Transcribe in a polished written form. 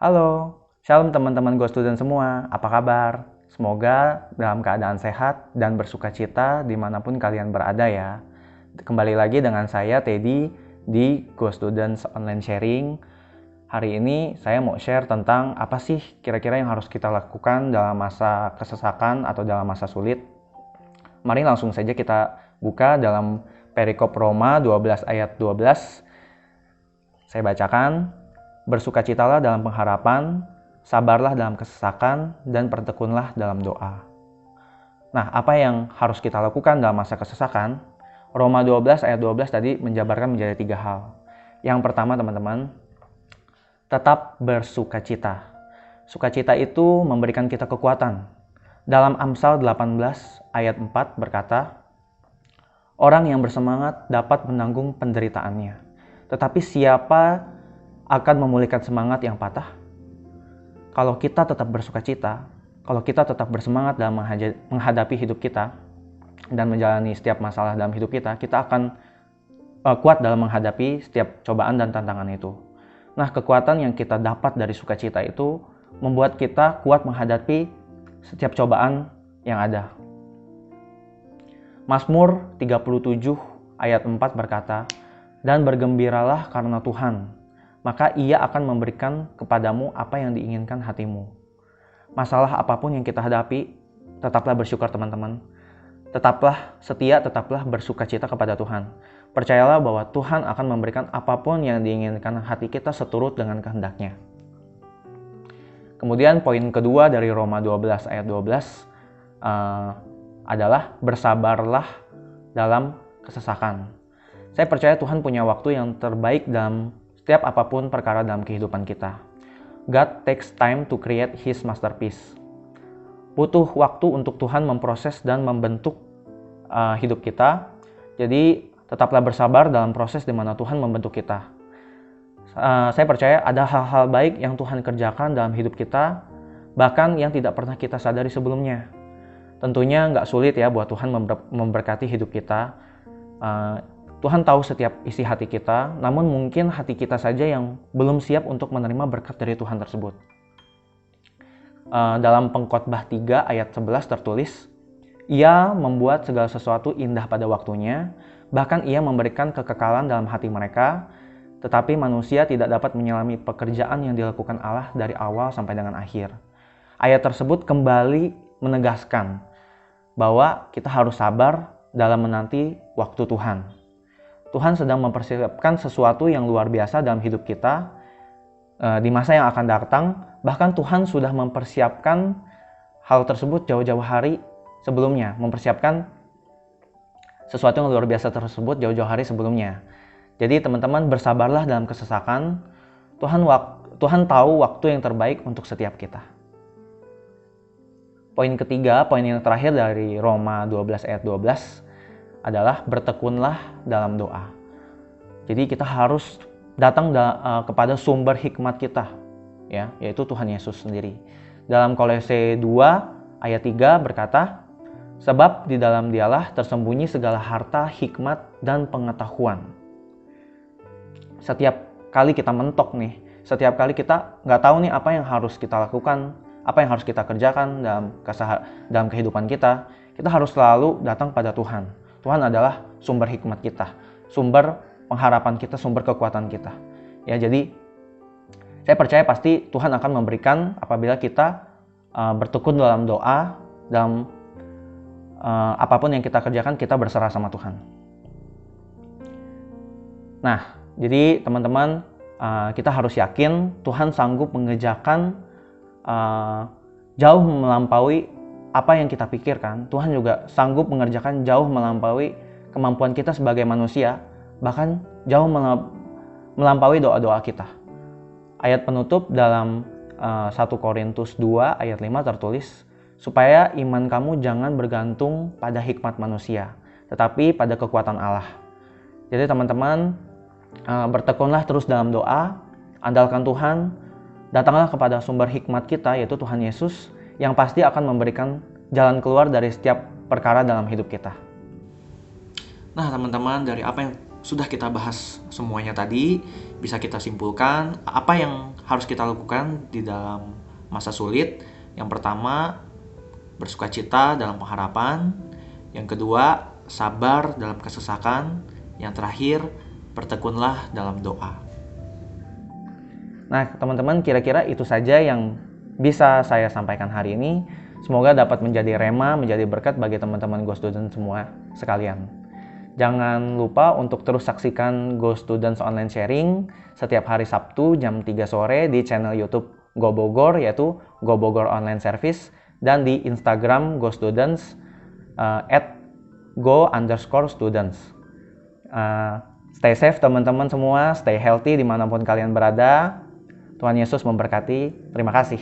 Halo, shalom teman-teman Go Student semua, apa kabar? Semoga dalam keadaan sehat dan bersuka cita dimanapun kalian berada ya. Kembali lagi dengan saya Teddy di Go Students Online Sharing. Hari ini saya mau share tentang apa sih kira-kira yang harus kita lakukan dalam masa kesesakan atau dalam masa sulit. Mari langsung saja kita buka dalam perikop Roma 12 ayat 12. Saya bacakan. Bersukacitalah dalam pengharapan, sabarlah dalam kesesakan, dan bertekunlah dalam doa. Nah, apa yang harus kita lakukan dalam masa kesesakan? Roma 12 ayat 12 tadi menjabarkan menjadi 3 hal. Yang pertama teman-teman, tetap bersukacita. Sukacita itu memberikan kita kekuatan. Dalam Amsal 18 ayat 4 berkata, orang yang bersemangat dapat menanggung penderitaannya. Tetapi siapa akan memulihkan semangat yang patah? Kalau kita tetap bersukacita, kalau kita tetap bersemangat dalam menghadapi hidup kita dan menjalani setiap masalah dalam hidup kita, kita akan kuat dalam menghadapi setiap cobaan dan tantangan itu. Nah, kekuatan yang kita dapat dari sukacita itu membuat kita kuat menghadapi setiap cobaan yang ada. Mazmur 37 ayat 4 berkata, dan bergembiralah karena Tuhan, maka ia akan memberikan kepadamu apa yang diinginkan hatimu. Masalah apapun yang kita hadapi, tetaplah bersyukur teman-teman. Tetaplah setia, tetaplah bersukacita kepada Tuhan. Percayalah bahwa Tuhan akan memberikan apapun yang diinginkan hati kita seturut dengan kehendaknya. Kemudian poin kedua dari Roma 12 ayat 12 adalah bersabarlah dalam kesesakan. Saya percaya Tuhan punya waktu yang terbaik dalam setiap apapun perkara dalam kehidupan kita. God takes time to create His masterpiece. Butuh waktu untuk Tuhan memproses dan membentuk hidup kita. Jadi tetaplah bersabar dalam proses di mana Tuhan membentuk kita. Saya percaya ada hal-hal baik yang Tuhan kerjakan dalam hidup kita, bahkan yang tidak pernah kita sadari sebelumnya. Tentunya nggak sulit ya buat Tuhan memberkati hidup kita. Tuhan tahu setiap isi hati kita, namun mungkin hati kita saja yang belum siap untuk menerima berkat dari Tuhan tersebut. Dalam Pengkhotbah 3 ayat 11 tertulis, ia membuat segala sesuatu indah pada waktunya, bahkan ia memberikan kekekalan dalam hati mereka, tetapi manusia tidak dapat menyelami pekerjaan yang dilakukan Allah dari awal sampai dengan akhir. Ayat tersebut kembali menegaskan bahwa kita harus sabar dalam menanti waktu Tuhan. Tuhan sedang mempersiapkan sesuatu yang luar biasa dalam hidup kita di masa yang akan datang. Bahkan Tuhan sudah mempersiapkan hal tersebut jauh-jauh hari sebelumnya. Mempersiapkan sesuatu yang luar biasa tersebut jauh-jauh hari sebelumnya. Jadi teman-teman bersabarlah dalam kesesakan. Tuhan tahu waktu yang terbaik untuk setiap kita. Poin ketiga, poin yang terakhir dari Roma 12 ayat 12 adalah bertekunlah dalam doa. Jadi kita harus datang kepada sumber hikmat kita, ya, yaitu Tuhan Yesus sendiri. Dalam Kolose 2 ayat 3 berkata, sebab di dalam Dialah tersembunyi segala harta, hikmat, dan pengetahuan. Setiap kali kita mentok nih, setiap kali kita nggak tahu nih apa yang harus kita lakukan, apa yang harus kita kerjakan dalam kehidupan kita harus selalu datang pada Tuhan. Tuhan adalah sumber hikmat kita, sumber pengharapan kita, sumber kekuatan kita. Ya, jadi saya percaya pasti Tuhan akan memberikan apabila kita bertekun dalam doa, dalam apapun yang kita kerjakan, kita berserah sama Tuhan. Nah, jadi teman-teman, kita harus yakin Tuhan sanggup mengerjakan jauh melampaui apa yang kita pikirkan. Tuhan juga sanggup mengerjakan jauh melampaui kemampuan kita sebagai manusia, bahkan jauh melampaui doa-doa kita. Ayat penutup dalam 1 Korintus 2 ayat 5 tertulis, supaya iman kamu jangan bergantung pada hikmat manusia, tetapi pada kekuatan Allah. Jadi teman-teman, bertekunlah terus dalam doa, andalkan Tuhan, datanglah kepada sumber hikmat kita, yaitu Tuhan Yesus, yang pasti akan memberikan jalan keluar dari setiap perkara dalam hidup kita. Nah teman-teman, dari apa yang sudah kita bahas semuanya tadi, bisa kita simpulkan apa yang harus kita lakukan di dalam masa sulit. Yang pertama, bersukacita dalam pengharapan. Yang kedua, sabar dalam kesesakan. Yang terakhir, bertekunlah dalam doa. Nah, teman-teman, kira-kira itu saja yang bisa saya sampaikan hari ini. Semoga dapat menjadi rema, menjadi berkat bagi teman-teman Go Students semua sekalian. Jangan lupa untuk terus saksikan Go Students Online Sharing setiap hari Sabtu jam 3 sore di channel YouTube Go Bogor, yaitu Go Bogor Online Service, dan di Instagram Go Students @go_students. Stay safe teman-teman semua, stay healthy dimanapun kalian berada. Tuhan Yesus memberkati. Terima kasih.